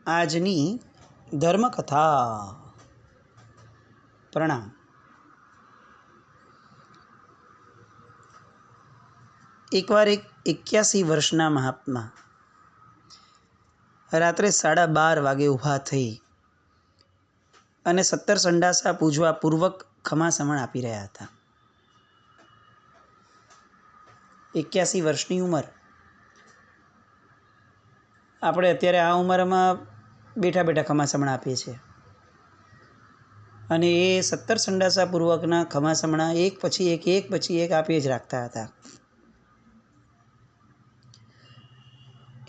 આજની ધર્મકથા. પ્રણામ. એકવાર એક 81 વર્ષના મહાત્મા રાત્રે 12:30 વાગે ઊભા થઈ અને 17 સંડાસા પૂજવા પૂર્વક ખમાસમણ આપી રહ્યા હતા. 81 વર્ષની ઉંમર. આપણે અત્યારે આ ઉંમરમાં બેઠા બેઠા ખમાસમણ આપીએ છીએ અને એ 17 સંડાસા પૂર્વકના ખમાસમણા એક પછી એક આપી જ રાખતા હતા.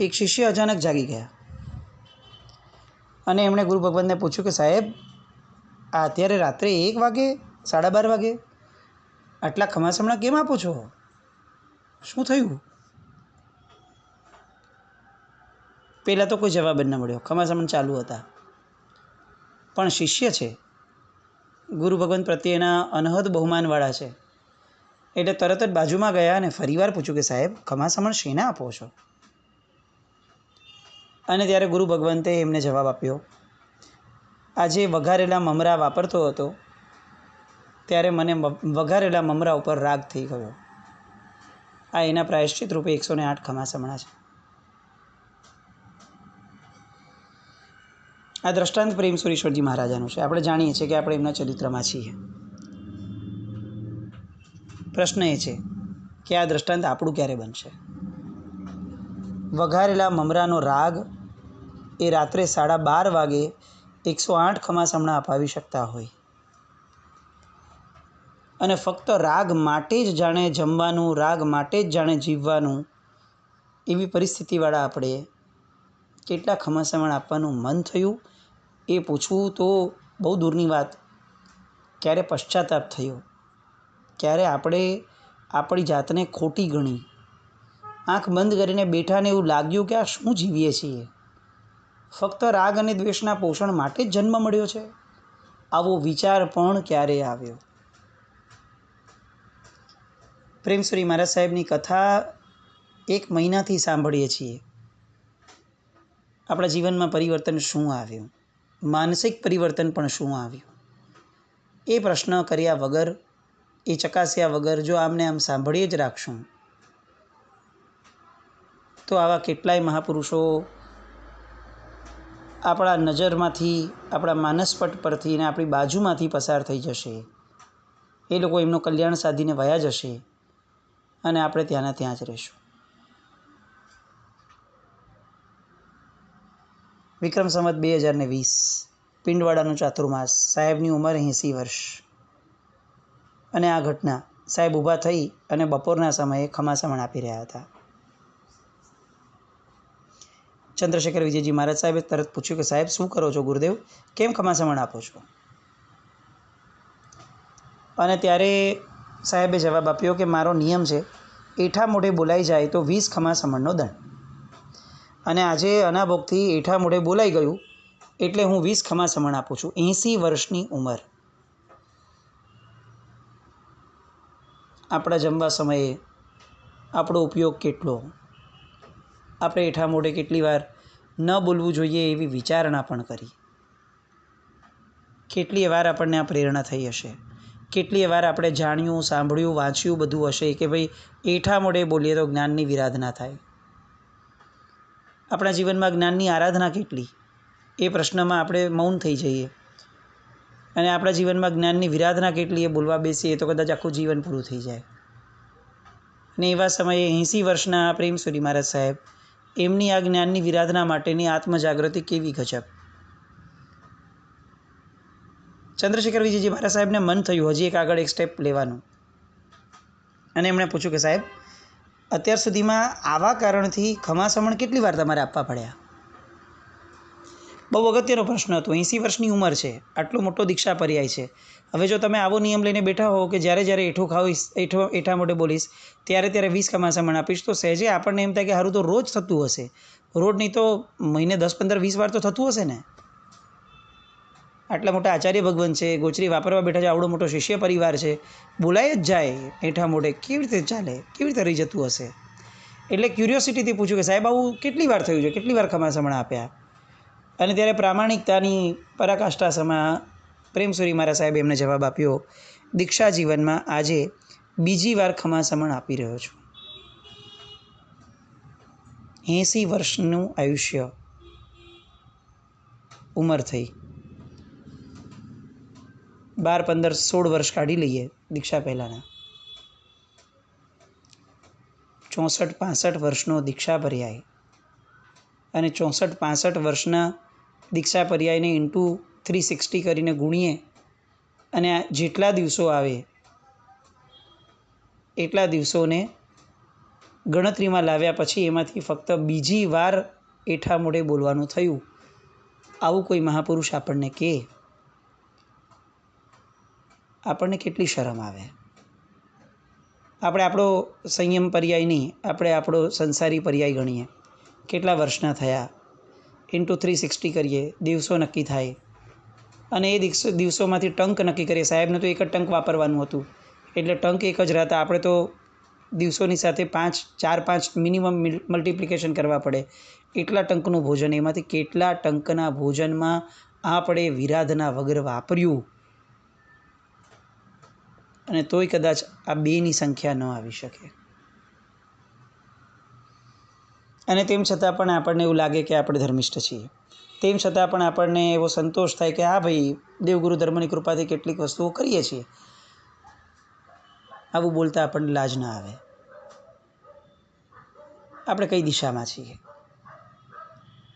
એક શિષ્ય અચાનક જાગી ગયા અને એમણે ગુરુ ભગવાનને પૂછ્યું કે સાહેબ, આ અત્યારે રાત્રે 1 વાગે 12:30 વાગે આટલા ખમાસમણા કેમ આપો છો? શું થયું? પહેલાં તો કોઈ જવાબ જ ન મળ્યો. ખમાસમણ ચાલુ હતા. પણ શિષ્ય છે, ગુરુ ભગવાન પ્રત્યેના અનહદ બહુમાનવાળા છે, એટલે તરત જ બાજુમાં ગયા અને ફરીવાર પૂછ્યું કે સાહેબ, ખમાસમણ શેના આપો છો? અને ત્યારે ગુરુ ભગવંતે એમને જવાબ આપ્યો, આજે વઘારેલા મમરા વાપરતો હતો ત્યારે મને વઘારેલા મમરા ઉપર રાગ થઈ ગયો. આ એના પ્રાયશ્ચિત રૂપે 108 ખમાસમણા છે. આ દ્રષ્ટાંત પ્રેમ સુરેશ્વરજી મહારાજાનું છે. આપણે જાણીએ છીએ કે આપણે એમના ચરિત્રમાં છીએ. પ્રશ્ન એ છે કે આ દ્રષ્ટાંત આપણું ક્યારે બનશે? વઘારેલા મમરાનો રાગ એ રાત્રે 12:30 વાગે 108 ખમાસમણા અપાવી શકતા હોય અને ફક્ત રાગ માટે જ જાણે જમવાનું, રાગ માટે જ જાણે જીવવાનું, એવી પરિસ્થિતિવાળા આપણે કેટલા ખમાસમણ આપવાનું મન થયું એ પૂછવું તો બહુ દૂરની વાત. ક્યારે પશ્ચાતાપ થયો, ક્યારે આપણે આપણી જાતને ખોટી ગણી, આંખ બંધ કરીને બેઠાને એવું લાગ્યું કે આ શું જીવીએ છીએ, ફક્ત રાગ અને દ્વેષના પોષણ માટે જ જન્મ મળ્યો છે? આવો વિચાર પણ ક્યારે આવ્યો? પ્રેમશ્રી મહારાજ સાહેબની કથા 1 મહિનાથી સાંભળીએ છીએ. આપણા જીવનમાં પરિવર્તન શું આવ્યું? માનસિક પરિવર્તન પણ શું આવ્યું? એ પ્રશ્ન કર્યા વગર, એ ચકાસ્યા વગર જો આમને આમ સાંભળીએ જ રાખશું તો આવા કેટલાય મહાપુરુષો આપણા નજરમાંથી, આપણા માનસપટ પરથી અને આપણી બાજુમાંથી પસાર થઈ જશે. એ લોકો એમનું કલ્યાણ સાધીને વયા જશે અને આપણે ત્યાંના ત્યાં જ રહીશું. વિક્રમ સંવત 2020, પિંડવાડાનો ચાતુર્માસ. સાહેબની ઉંમર 80 વર્ષ. અને આ ઘટના, સાહેબ ઊભા થઈ અને બપોરના સમયે ખમાસમણ આપી રહ્યા હતા. ચંદ્રશેખર વિજયજી મહારાજ સાહેબે તરત પૂછ્યું કે સાહેબ, શું કરો છો ગુરુદેવ? કેમ ખમાસમણ આપો છો? અને ત્યારે સાહેબે જવાબ આપ્યો કે મારો નિયમ છે, એઠા મોઢે બોલાઈ જાય તો 20 ખમાસમણનો દંડ. અને આજે અનાભોગથી એઠા મોઢે બોલાઈ ગયું એટલે હું 20 ખમાસમણ આપું છું. 80 વર્ષની ઉંમર. આપણા જમવા સમયે આપણો ઉપયોગ કેટલો? આપણે એઠા મોઢે કેટલી વાર ન બોલવું જોઈએ એવી વિચારણા પણ કરી. કેટલીય વાર આપણને આ પ્રેરણા થઈ હશે. કેટલીય વાર આપણે જાણ્યું, સાંભળ્યું, વાંચ્યું બધું હશે કે ભાઈ એઠા મોઢે બોલીએ તો જ્ઞાનની વિરાધના થાય. આપણા જીવનમાં જ્ઞાનની આરાધના કેટલી? એ પ્રશ્નમાં આપણે મૌન થઈ જઈએ. અને આપણા જીવનમાં જ્ઞાનની વિરાધના કેટલી એ બોલવા બેસીએ તો કદાચ આખું જીવન પૂરું થઈ જાય. અને એવા સમયે 80 વર્ષના પ્રેમસુરી મહારાજ સાહેબ, એમની આ જ્ઞાનની વિરાધના માટેની આત્મજાગૃતિ કેવી ગજબ! ચંદ્રશેખર વિજયજી મહારાજ સાહેબને મન થયું હજી આગળ એક સ્ટેપ લેવાનું અને એમણે પૂછ્યું કે સાહેબ, અત્યાર સુધીમાં આવા કારણથી ખમાસમણ કેટલી વાર તમારે આપવા પડ્યા? બહુ અગત્યનો પ્રશ્ન હતો. 80 વર્ષની ઉંમર છે, આટલો મોટો દીક્ષા પર્યાય છે. હવે જો તમે આવો નિયમ લઈને બેઠા હો કે જ્યારે એઠું ખાવીશ, એઠા મોઢે બોલીશ ત્યારે 20 ખમાસમણ આપીશ, તો સહેજે આપણને એમ થાય કે સારું તો રોજ થતું હશે. રોજ નહીં તો મહિને 10, 15, 20 વાર તો થતું હશે ને. આટલા મોટા આચાર્ય ભગવાન છે, ગોચરી વાપરવા બેઠા છે, આવડો મોટો શિષ્ય પરિવાર છે, બોલાય જ જાય એઠા મોઢે, કેવી રીતે ચાલે? કેવી રીતે રહી જતું હશે? એટલે ક્યુરિયોસિટીથી પૂછ્યું કે સાહેબ, આવું કેટલી વાર થયું છે? કેટલી વાર ખમાસમણ આપ્યા? અને ત્યારે પ્રામાણિકતાની પરાકાષ્ઠામાં પ્રેમસુરી મહારાજ સાહેબે એમને જવાબ આપ્યો, દીક્ષા જીવનમાં આજે બીજી વાર ખમાસમણ આપી રહ્યો છું. 80 વર્ષનું આયુષ્ય ઉંમર થઈ, 12, 15, 16 વર્ષ કાઢી લઈએ દીક્ષા પહેલાંના, 64-65 વર્ષનો દીક્ષા પર્યાય, અને 64-65 વર્ષના દીક્ષા પર્યાયને ઇન્ટુ 360 કરીને ગુણીએ અને જેટલા દિવસો આવે એટલા દિવસોને ગણતરીમાં લાવ્યા પછી એમાંથી ફક્ત બીજી વાર એઠા મોઢે બોલવાનું થયું. આવું કોઈ મહાપુરુષ આપણને કહે, આપણને કેટલી શરમ આવે. આપણે આપણો સંયમ પર્યાય નહીં, આપણે આપણો સંસારી પર્યાય ગણીએ. કેટલા વર્ષના થયા, ઇન્ટુ 360 કરીએ, દિવસો નક્કી થાય અને એ દિવસોમાંથી ટંક નક્કી કરીએ. સાહેબને તો એક જ ટંક વાપરવાનું હતું એટલે ટંક એક જ રહેતા. આપણે તો દિવસોની સાથે 4-5 મિનિમમ મલ્ટિપ્લિકેશન કરવા પડે. એટલા ટંકનું ભોજન, એમાંથી કેટલા ટંકના ભોજનમાં આપણે વિરાધના વગર વાપર્યું, અને તોય કદાચ આ 2ની સંખ્યા ન આવી શકે. અને તેમ છતાં પણ આપણને એવું લાગે કે આપણે ધર્મિષ્ઠ છીએ. તેમ છતાં પણ આપણને એવો સંતોષ થાય કે હા ભાઈ, દેવગુરુ ધર્મની કૃપાથી કેટલીક વસ્તુઓ કરીએ છીએ. આવું બોલતા આપણને લાજ ના આવે. આપણે કઈ દિશામાં છીએ?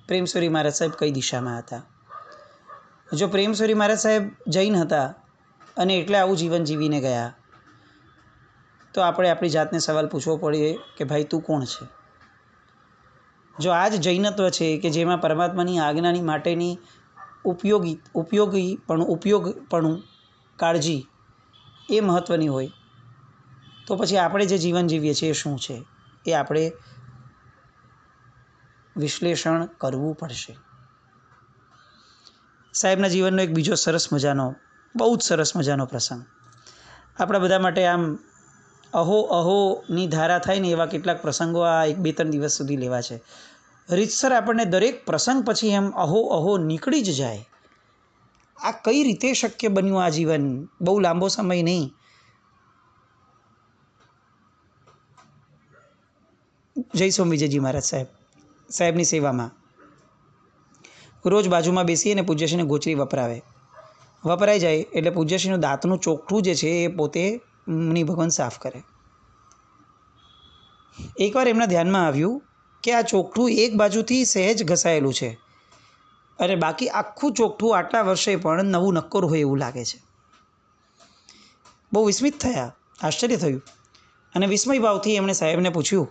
પ્રેમસુરી મહારાજ સાહેબ કઈ દિશામાં હતા? જો પ્રેમસુરી મહારાજ સાહેબ જૈન હતા અને એટલે આવું જીવન જીવીને ગયા, તો આપણે આપણી જાતને સવાલ પૂછવો પડે કે ભાઈ તું કોણ છે? જો આ જ જૈનત્વ છે કે જેમાં પરમાત્માની આજ્ઞાની માટેની ઉપયોગપણું કાળજી એ મહત્ત્વની હોય, તો પછી આપણે જે જીવન જીવીએ છીએ એ શું છે એ આપણે વિશ્લેષણ કરવું પડશે. સાહેબના જીવનનો એક બીજો સરસ મજાનો, બહુ જ સરસ મજાનો પ્રસંગ આપણા બધા માટે આમ અહોની ધારા થાય ને એવા કેટલાક પ્રસંગો આ 1-2-3 દિવસ સુધી લેવા છે. રીતસર આપણને દરેક પ્રસંગ પછી એમ અહો નીકળી જ જાય. આ કઈ રીતે શક્ય બન્યું આ જીવન? બહુ લાંબો સમય નહીં, જય સોમ વિજયજી મહારાજ સાહેબની સેવામાં રોજ બાજુમાં બેસી અને પૂજ્યશ્રીને ગોચરી વપરાઈ જાય એટલે પૂજ્યશ્રીનું દાંતનું ચોકઠું જે છે એ પોતે મુનિ ભગવાન સાફ કરે. એકવાર એમના ધ્યાનમાં આવ્યું કે આ ચોકઠું એક બાજુથી સહેજ ઘસાયેલું છે અને બાકી આખું ચોકઠું આટલા વર્ષે પણ નવું નક્કોર હોય એવું લાગે છે. બહુ વિસ્મિત થયા, આશ્ચર્ય થયું અને વિસ્મય ભાવથી એમણે સાહેબને પૂછ્યું,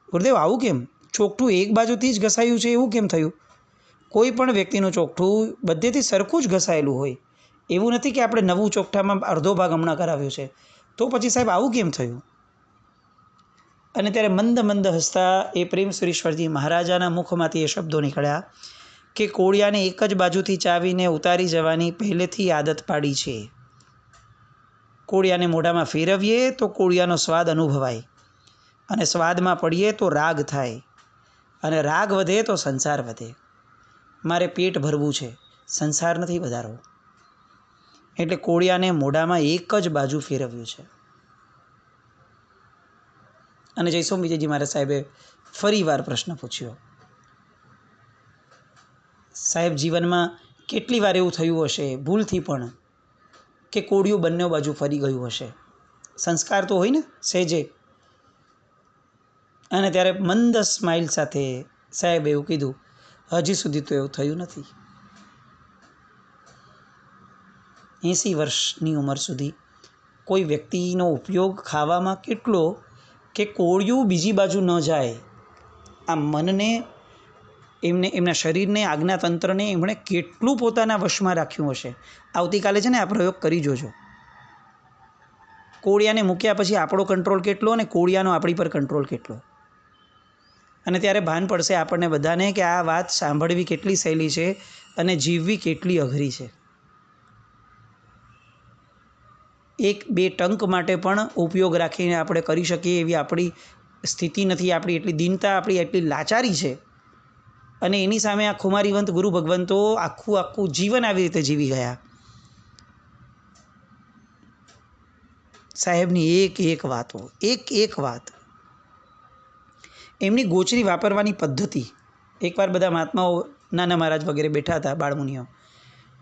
ગુરુદેવ આવું કેમ? ચોકઠું એક બાજુથી જ ઘસાયું છે એવું કેમ થયું? કોઈ પણ વ્યક્તિનું ચોકઠું બધેથી સરખું જ ઘસાયેલું હોય, એવું નથી કે આપણે નવું ચોકઠામાં અડધો ભાગ હમણાં કરાવ્યો છે. તો પછી સાહેબ આવું કેમ થયું? અને ત્યારે મંદ હસતા એ પ્રેમસુરીશ્વરજી મહારાજાના મુખમાંથી એ શબ્દો નીકળ્યા કે કોળિયાને એક જ બાજુથી ચાવીને ઉતારી જવાની પહેલેથી આદત પાડી છે. કોળિયાને મોઢામાં ફેરવીએ તો કોળિયાનો સ્વાદ અનુભવાય, અને સ્વાદમાં પડીએ તો રાગ થાય, અને રાગ વધે તો સંસાર વધે. મારે પેટ ભરવું છે, સંસાર નથી વધારવો. એટલે કોળિયાને મોઢામાં એક જ બાજુ ફેરવ્યું છે. અને જયસોમ વિજયજી મહારાજ સાહેબે ફરી વાર પ્રશ્ન પૂછ્યો. સાહેબ જીવનમાં કેટલી વાર એવું થયું હશે ભૂલથી પણ કે કોળિયું બંને બાજુ ફરી ગયું હશે. સંસ્કાર તો હોય ને સહેજે. અને ત્યારે મંદ સ્માઇલ સાથે સાહેબે એવું કીધું, હજી સુધી તો એવું થયું નથી. 80 વર્ષની ઉંમર સુધી કોઈ વ્યક્તિનો ઉપયોગ ખાવામાં કેટલો કે કોળિયું બીજી બાજુ ન જાય, આ મનને, એમના શરીરને, આજ્ઞાતંત્રને એમણે કેટલું પોતાના વશમાં રાખ્યું હશે. આવતીકાલે છે ને આ પ્રયોગ કરી જોજો. કોળિયાને મૂક્યા પછી આપણો કંટ્રોલ કેટલો અને કોળિયાનો આપણી પર કંટ્રોલ કેટલો. અને ત્યારે ભાન પડશે આપણને બધાને કે આ વાત સાંભળવી કેટલી સહેલી છે અને જીવવી કેટલી અઘરી છે. 1-2 ટંક માટે પણ ઉપયોગ રાખીને આપણે કરી શકીએ એવી આપણી સ્થિતિ નથી, આપણી એટલી દીનતા, આપણી એટલી લાચારી છે અને એની સામે આ ખુમારીવંત ગુરુ ભગવંતો આખું જીવન આવી રીતે જીવી ગયા. સાહેબની એક વાતો, એક વાત, એમની ગોચરી વાપરવાની પદ્ધતિ. એકવાર બધા મહાત્માઓ, નાના મહારાજ વગેરે બેઠા હતા, બાળમુનિઓ,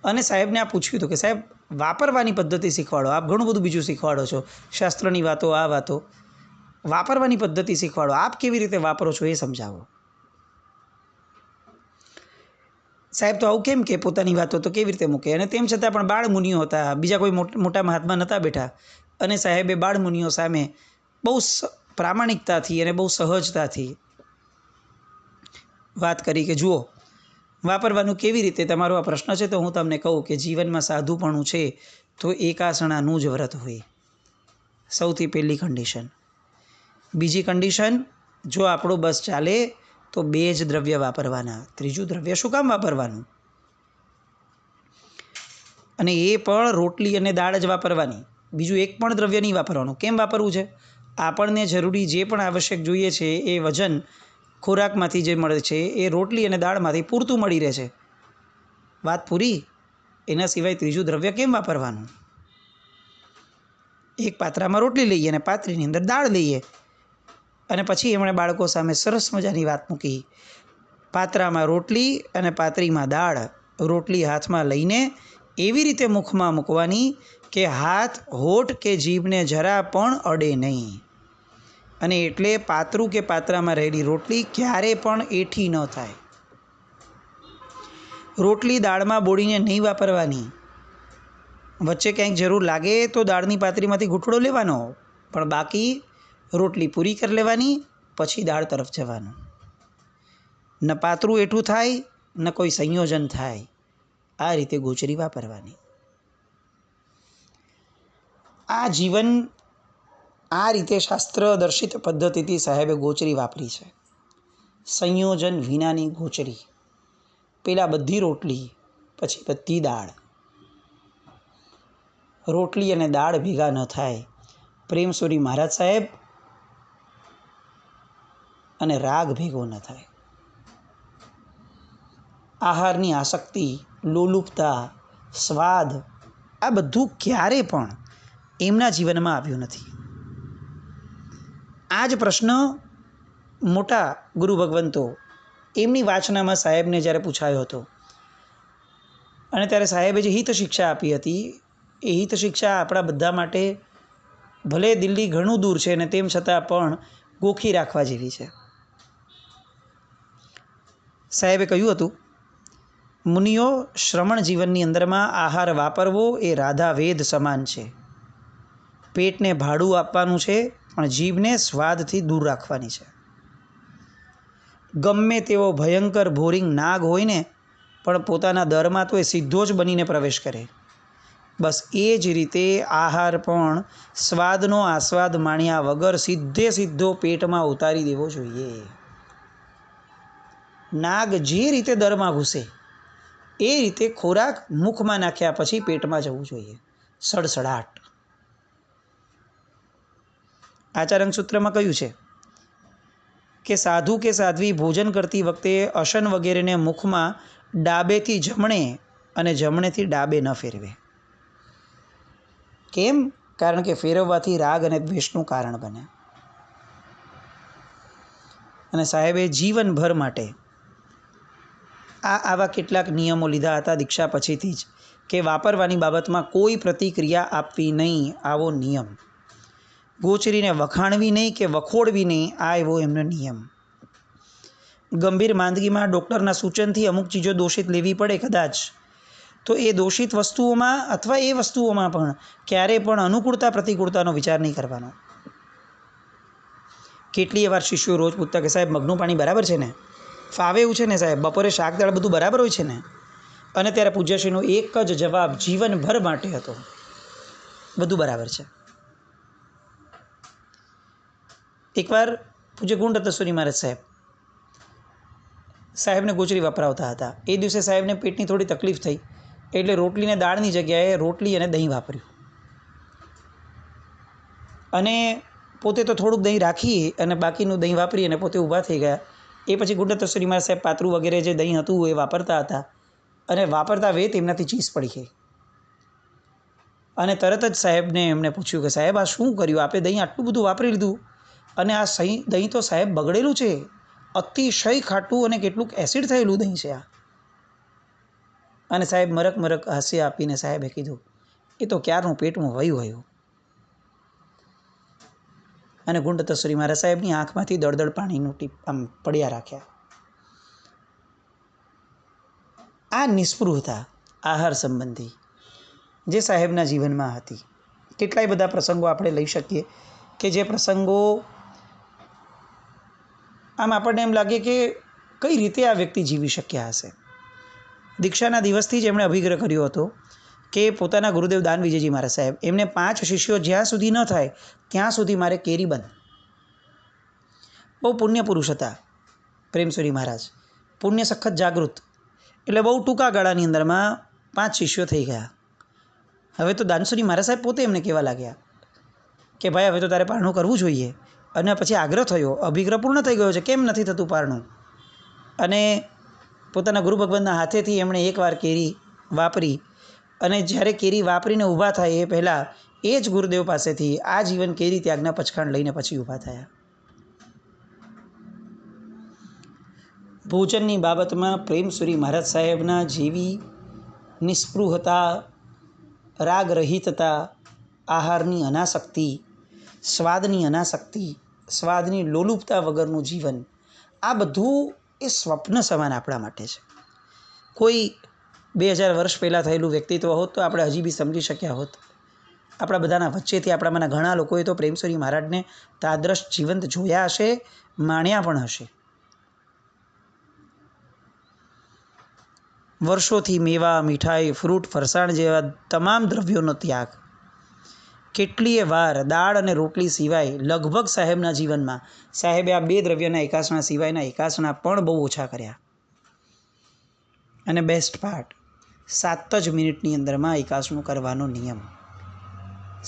અને સાહેબને આ પૂછ્યું હતું કે સાહેબ વાપરવાની પદ્ધતિ શીખવાડો. આપ ઘણું બધું બીજું શીખવાડો છો, શાસ્ત્રની વાતો, આ વાતો, વાપરવાની પદ્ધતિ શીખવાડો. આપ કેવી રીતે વાપરો છો એ સમજાવો. સાહેબ તો આવું કેમ કે પોતાની વાતો તો કેવી રીતે મૂકે? અને તેમ છતાં પણ બાળમુનિઓ હતા, બીજા કોઈ મોટા મહાત્મા નહોતા બેઠા, અને સાહેબે બાળમુનિઓ સામે બહુ પ્રામાણિકતાથી અને બહુ સહજતાથી વાત કરી કે જુઓ, વાપરવાનું કેવી રીતે, તમારો આ પ્રશ્ન છે તો હું તમને કહું કે જીવનમાં સાધુપણું છે તો એકાસણાનું જ વ્રત હોય, સૌથી પહેલી કન્ડિશન. બીજી કન્ડિશન, જો આપણો બસ ચાલે તો 2 જ દ્રવ્ય વાપરવાના, ત્રીજું દ્રવ્ય શું કામ વાપરવાનું? અને એ પણ રોટલી અને દાળ જ વાપરવાની, બીજું એક પણ દ્રવ્ય નહીં વાપરવાનું. કેમ વાપરવું છે? આપણને જરૂરી જે પણ આવશ્યક જોઈએ છે એ વજન ખોરાકમાંથી જે મળે છે એ રોટલી અને દાળમાંથી પૂરતું મળી રહે છે. વાત પૂરી. એના સિવાય ત્રીજું દ્રવ્ય કેમ વાપરવાનું? એક પાત્રામાં રોટલી લઈએ અને પાત્રીની અંદર દાળ લઈએ, અને પછી એમણે બાળકો સામે સરસ મજાની વાત મૂકી. પાત્રામાં રોટલી અને પાત્રીમાં દાળ. રોટલી હાથમાં લઈને એવી રીતે મુખમાં મૂકવાની કે હાથ, હોઠ કે જીભને જરા પણ અડે નહીં. અને એટલે પાત્રું કે પાત્રામાં રહેલી રોટલી ક્યારે પણ એઠી ન થાય. રોટલી દાળમાં બોળીને નહીં વાપરવાની. વચ્ચે ક્યાંક જરૂર લાગે તો દાળની પાત્રીમાંથી ઘૂંટડો લેવાનો, પણ બાકી રોટલી પૂરી કરી લેવાની, પછી દાળ તરફ જવાનું. ન પાત્રું એઠું થાય, ન કોઈ સંયોજન થાય. આ રીતે ગોચરી વાપરવાની. આ જીવન આ રીતે શાસ્ત્ર દર્શિત પદ્ધતિથી સાહેબે ગોચરી વાપરી છે. સંયોજન વિનાની ગોચરી. પહેલાં બધી રોટલી, પછી બધી દાળ. રોટલી અને દાળ ભેગા ન થાય. પ્રેમસુરી મહારાજ સાહેબ અને રાગ ભેગો ન થાય. આહારની આસક્તિ, લોલુપતા, સ્વાદ, આ બધું ક્યારે પણ એમના જીવનમાં આવ્યું નથી. આ જ પ્રશ્ન મોટા ગુરુ ભગવંતો એમની વાચનામાં સાહેબને જ્યારે પૂછાયો હતો, અને ત્યારે સાહેબે જે હિત શિક્ષા આપી હતી, એ હિત શિક્ષા આપણા બધા માટે ભલે દિલ્હી ઘણું દૂર છે અને તેમ છતાં પણ ગોખી રાખવા જેવી છે. સાહેબે કહ્યું હતું, મુનિઓ, શ્રમણ જીવનની અંદરમાં આહાર વાપરવો એ રાધા વેદ સમાન છે. પેટને ભાડું આપવાનું છે, પણ જીભને સ્વાદથી દૂર રાખવાની છે. ગમે તેવો ભયંકર ભોરિંગ નાગ હોય ને, પણ પોતાના દરમાં તો એ સીધો જ બનીને પ્રવેશ કરે. બસ એ જ રીતે આહાર પણ સ્વાદનો આસ્વાદ માણ્યા વગર સીધો પેટમાં ઉતારી દેવો જોઈએ. નાગ જે રીતે દરમાં ઘૂસે એ રીતે ખોરાક મુખમાં નાખ્યા પછી પેટમાં જવું જોઈએ, સડસડાટ. આચાર્ય સૂત્રમાં કહ્યું છે કે સાધુ કે સાધ્વી ભોજન કરતી વખતે અશન વગેરેને મુખમાં ડાબેથી જમણે અને જમણેથી ડાબે ન ફેરવે. કેમ? કારણ કે ફેરવવાથી રાગ અને દ્વેષનું કારણ બને. અને સાહેબે જીવનભર માટે આવા કેટલાક નિયમો લીધા હતા દીક્ષા પછીથી જ, કે વાપરવાની બાબતમાં કોઈ પ્રતિક્રિયા આપવી નહીં, આવો નિયમ. ગોચરીને વખાણવી નહીં કે વખોડવી નહીં, આ એવો એમનો નિયમ. ગંભીર માંદગીમાં ડૉક્ટરના સૂચનથી અમુક ચીજો દોષિત લેવી પડે કદાચ, તો એ દોષિત વસ્તુઓમાં અથવા એ વસ્તુઓમાં પણ ક્યારેય પણ અનુકૂળતા પ્રતિકૂળતાનો વિચાર નહીં કરવાનો. કેટલીય વાર શિષ્યો રોજ પૂછતા કે સાહેબ મગનું પાણી બરાબર છે ને, ફાવે એવું છે ને સાહેબ, બપોરે શાક દાળ બધું બરાબર હોય છે ને? અને ત્યારે પૂજ્યશ્રીનો એક જ જવાબ જીવનભર માટે હતો, બધું બરાબર છે. એકવાર પૂજ્ય ગુણ રત્નેશ્વરી મહારાજ સાહેબને ગોચરી વપરાવતા હતા. એ દિવસે સાહેબને પેટની થોડી તકલીફ થઈ, એટલે રોટલીને દાળની જગ્યાએ રોટલી અને દહીં વાપર્યું. અને પોતે તો થોડુંક દહીં રાખી અને બાકીનું દહીં વાપરી અને પોતે ઊભા થઈ ગયા. એ પછી ગુંડતશ્વરી મહારાજ સાહેબ પાતળું વગેરે જે દહીં હતું એ વાપરતા હતા અને વાપરતા વેત એમનાથી ચીસ પડી ગઈ અને તરત જ સાહેબને એમને પૂછ્યું કે સાહેબ આ શું કર્યું? આપે દહીં આટલું બધું વાપરી લીધું અને આ દહીં તો સાહેબ બગડેલું છે, અતિશય ખાટું અને કેટલુંક એસિડ થયેલું દહીં છે આ. અને સાહેબ મરક મરક હાસ્ય આપીને સાહેબે કીધું એ તો ક્યારનું પેટમાં વયું. અને ગુંડતશ્વરી મહારાજ સાહેબની આંખમાંથી દળદળ પાણીનું ટીપ આમ પડ્યા રાખ્યા. આ નિસ્પૃહતા આહાર સંબંધી જે સાહેબના જીવનમાં હતી. કેટલાય બધા પ્રસંગો આપણે લઈ શકીએ કે જે પ્રસંગો આમ આપણને એમ લાગે કે કઈ રીતે આ વ્યક્તિ જીવી શક્યા હશે. દીક્ષાના દિવસથી જ એમણે અભિગ્રહ કર્યો હતો કે પોતાના ગુરુદેવ દાન વિજયજી મહારાજ સાહેબ એમને 5 શિષ્યો જ્યાં સુધી ન થાય ત્યાં સુધી મારે કેરી બંધ. બહુ પુણ્ય પુરુષ હતા પ્રેમસુરી મહારાજ, પુણ્ય સખત જાગૃત, એટલે બહુ ટૂંકા ગાળાની અંદરમાં 5 શિષ્યો થઈ ગયા. હવે તો દાનસુરી મહારાજ સાહેબ પોતે એમને કહેવા લાગ્યા કે ભાઈ હવે તો તારે પારણું કરવું જોઈએ. અને પછી આગ્રહ થયો, અભિગ્રહ પૂર્ણ થઈ ગયો છે, કેમ નથી થતું પારણું? અને પોતાના ગુરુ ભગવંતના હાથેથી એમણે એકવાર કેરી વાપરી અને જ્યારે કેરી વાપરીને ઊભા થાય એ પહેલાં એ જ ગુરુદેવ પાસેથી આજીવન કેરી ત્યાગના પચખાણ લઈને પછી ઊભા થયા. ભોજનની બાબતમાં પ્રેમસુરી મહારાજ સાહેબના જેવી નિસ્પૃહતા, રાગરહિતતા, આહારની અનાસક્તિ, સ્વાદની અનાસક્તિ, સ્વાદની લોલુપતા વગરનું જીવન, આ બધું એ સ્વપ્ન સમાન આપણા માટે છે. કોઈ 2000 વર્ષ પહેલાં થયેલું વ્યક્તિત્વ હોત તો આપણે હજી બી સમજી શક્યા હોત. આપણા બધાના વચ્ચેથી આપણામાંના ઘણા લોકોએ તો પ્રેમસુરી મહારાજને તાદ્રશ જીવંત જોયા હશે, માણ્યા પણ હશે. વર્ષોથી મેવા, મીઠાઈ, ફ્રૂટ, ફરસાણ જેવા તમામ દ્રવ્યોનો ત્યાગ. કેટલીય વાર દાળ અને રોટલી સિવાય લગભગ સાહેબના જીવનમાં સાહેબે આ 2 દ્રવ્યના એકાસણા સિવાયના એકાસણા પણ બહુ ઓછા કર્યા. અને બેસ્ટ પાર્ટ 7 જ મિનિટની અંદરમાં એકાસણું કરવાનો નિયમ.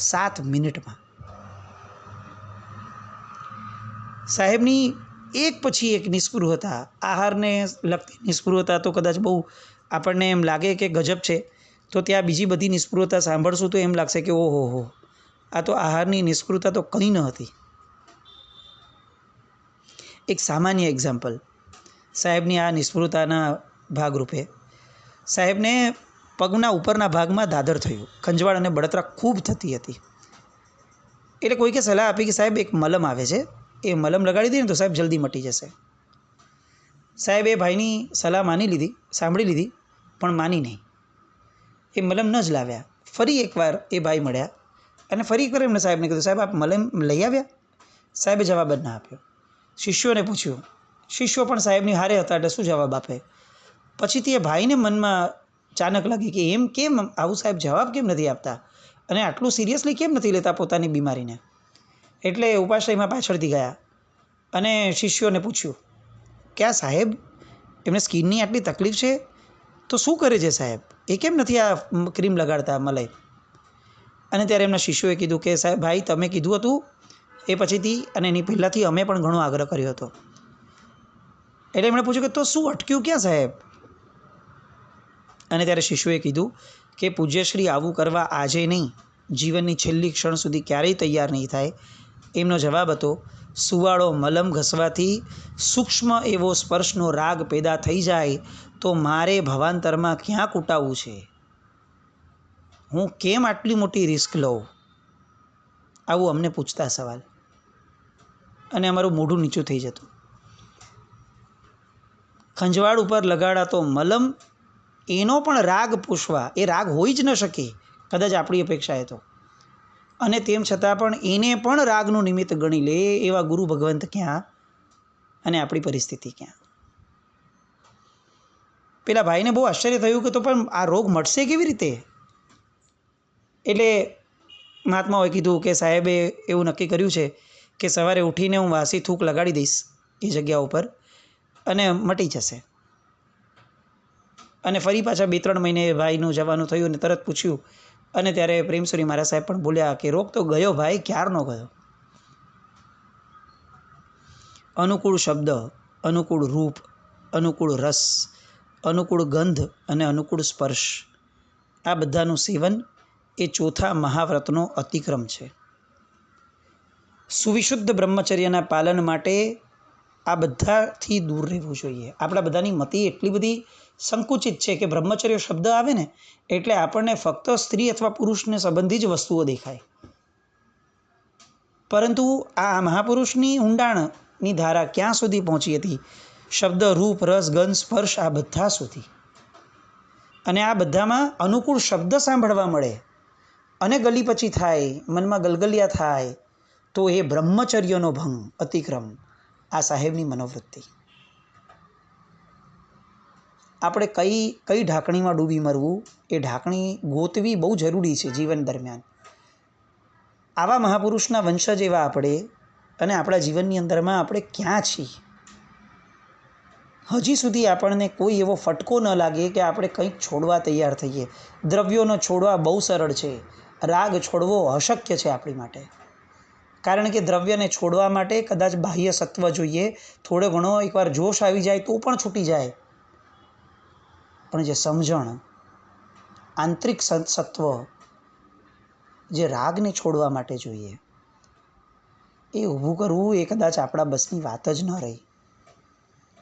7 મિનિટમાં સાહેબની એક પછી એક નિસ્પૃહતા, આહારને લગતી નિસ્પૃહતા તો કદાચ બહુ આપણને એમ લાગે કે ગજબ છે, તો ત્યાં બીજી બધી નિસ્પૃહતા સાંભળશું તો એમ લાગશે કે ઓહો, આ તો આહારની નિસ્પૃહતા તો કંઈ ન હતી. એક સામાન્ય એક્ઝામ્પલ સાહેબની આ નિસ્પૃહતાના ભાગરૂપે સાહેબને પગના ઉપરના ભાગમાં દાદર થયું, ખંજવાળ અને બળતરા ખૂબ થતી હતી. એટલે કોઈકે સલાહ આપી કે સાહેબ એક મલમ આવે છે, એ મલમ લગાડી દઈએ ને તો સાહેબ જલ્દી મટી જશે. સાહેબ એ ભાઈની સલાહ માની લીધી, સાંભળી લીધી, પણ માની નહીં. એ મલમ ન જ લાવ્યા. ફરી એકવાર એ ભાઈ મળ્યા અને ફરી એકવાર એમણે સાહેબને કીધું સાહેબ આપ મલમ લઈ આવ્યા? સાહેબે જવાબ જ ના આપ્યો. શિષ્યોને પૂછ્યું, શિષ્યો પણ સાહેબની હારે હતા એટલે શું જવાબ આપે? પછીથી એ ભાઈને મનમાં ચાનક લાગી કે એમ કેમ આવું સાહેબ જવાબ કેમ નથી આપતા અને આટલું સિરિયસલી કેમ નથી લેતા પોતાની બીમારીને? એટલે ઉપાશ્રયમાં પાછળથી ગયા અને શિષ્યોને પૂછ્યું કે આ સાહેબ એમને સ્કિનની આટલી તકલીફ છે તો શું કરે છે સાહેબ? એ કેમ નથી આ ક્રીમ લગાડતા મલાઈ? અને ત્યારે એમના શિષ્યોએ કીધું કે સાહેબ ભાઈ તમે કીધું હતું એ પછીથી અને એની પહેલાંથી અમે પણ ઘણો આગ્રહ કર્યો હતો. એટલે એમણે પૂછ્યું કે તો શું અટક્યું ક્યાં સાહેબ? અને ત્યારે શિષ્યોએ કીધું કે પૂજ્યશ્રી આવું કરવા આજે નહીં, જીવનની છેલ્લી ક્ષણ સુધી ક્યારેય તૈયાર નહીં થાય. એમનો જવાબ હતો સુવાળો મલમ ઘસવાથી સૂક્ષ્મ એવો સ્પર્શનો રાગ પેદા થઈ જાય તો મારે ભવાંતરમાં ક્યાં કૂટાવવું છે? હું કેમ આટલી મોટી રિસ્ક લઉં? આવું અમને પૂછતા સવાલ અને અમારું મોઢું નીચું થઈ જતું. ખંજવાળ ઉપર લગાડાતો મલમ એનો પણ રાગ પૂછવા, એ રાગ હોઈ જ ન શકે કદાચ આપણી અપેક્ષાએ તો, અને તેમ છતાં પણ એને પણ રાગનું નિમિત્ત ગણી લે એવા ગુરુ ભગવંત ક્યાં અને આપણી પરિસ્થિતિ ક્યાં? પેલા ભાઈને બહુ આશ્ચર્ય થયું કે તો પણ આ રોગ મટશે કેવી રીતે? એટલે મહાત્માઓએ કીધું કે સાહેબે એવું નક્કી કર્યું છે કે સવારે ઉઠીને હું વાસી થૂક લગાડી દઈશ એ જગ્યા ઉપર અને મટી જશે. અને ફરી પાછા 2-3 મહિને ભાઈનું જવાનું થયું અને તરત પૂછ્યું અને ત્યારે પ્રેમસુરી મહારાજ સાહેબ પણ બોલ્યા કે રોગ તો ગયો ભાઈ, ક્યારનો ગયો. અનુકૂળ શબ્દ અનુકૂળ રૂપ, અનુકૂળ રસ, અનુકૂળ ગંધ અને અનુકૂળ સ્પર્શ, આ બધાનું સેવન એ ચોથા મહાવ્રતનો અતિક્રમ છે. સુવિશુદ્ધ બ્રહ્મચર્યના પાલન માટે આ બધાથી દૂર રહેવું જોઈએ. આપણા બધાની મતિ એટલી બધી સંકુચિત છે કે બ્રહ્મચર્ય શબ્દ આવે ને એટલે આપણને ફક્ત સ્ત્રી અથવા પુરુષને સંબંધી જ વસ્તુઓ દેખાય. પરંતુ આ મહાપુરુષની ઊંડાણની ધારા ક્યાં સુધી પહોંચી હતી? શબ્દ, રૂપ, રસ, ગંધ, સ્પર્શ આ બધા સુધી. અને આ બધામાં અનુકૂળ શબ્દ સાંભળવા મળે અને ગલીપચી થાય, મનમાં ગલગલિયા થાય તો એ બ્રહ્મચર્યનો ભંગ, અતિક્રમ, આ સાહેબની મનોવૃત્તિ. આપણે કઈ ઢાંકણીમાં ડૂબી મરવું એ ઢાંકણી ગોતવી બહુ જરૂરી છે જીવન દરમિયાન. આવા મહાપુરુષના વંશજ એવા આપણે અને આપણા જીવનની અંદરમાં આપણે ક્યાં છીએ? હજી સુધી આપણને કોઈ એવો ફટકો ન લાગે કે આપણે કંઈક છોડવા તૈયાર થઈએ. દ્રવ્યોનો છોડવા બહુ સરળ છે, રાગ છોડવો અશક્ય છે આપણી માટે. કારણ કે દ્રવ્યને છોડવા માટે કદાચ બાહ્ય સત્વ જોઈએ, થોડો ઘણો એકવાર જોશ આવી જાય તો પણ છૂટી જાય. પણ જે સમજણ, આંતરિક સત્વ જે રાગને છોડવા માટે જોઈએ એ ઊભું કરવું એ કદાચ આપણા બસની વાત જ ન રહી.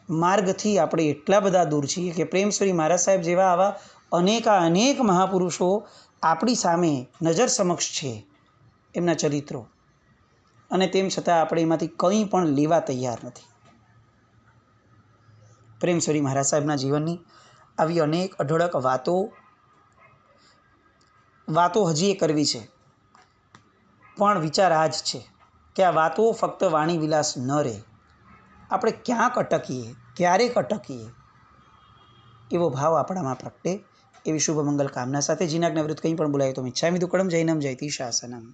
માર્ગથી આપણે એટલા બધા દૂર છીએ કે પ્રેમશ્રી મહારાજ સાહેબ જેવા આવા અનેક મહાપુરુષો આપણી સામે નજર સમક્ષ છે, એમના ચરિત્રો, અને તેમ છતાં આપણે એમાંથી કંઈ પણ લેવા તૈયાર નથી. પ્રેમશ્રી મહારાજ સાહેબના જીવનની આવી અનેક અઢળક વાતો હજી એ કરવી છે. પણ વિચાર આ જ છે કે આ વાતો ફક્ત વાણી વિલાસ ન રહે. આપણે ક્યાંક અટકીએ, ક્યારેક અટકીએ એવો ભાવ આપણામાં પ્રગટે એવી શુભ મંગલ કામના સાથે જીનાજ્ઞાવૃત્ત કંઈ પણ બોલાય તો મિચ્છામિ દુક્કડમ. જૈનમ જયતિ શાસનમ.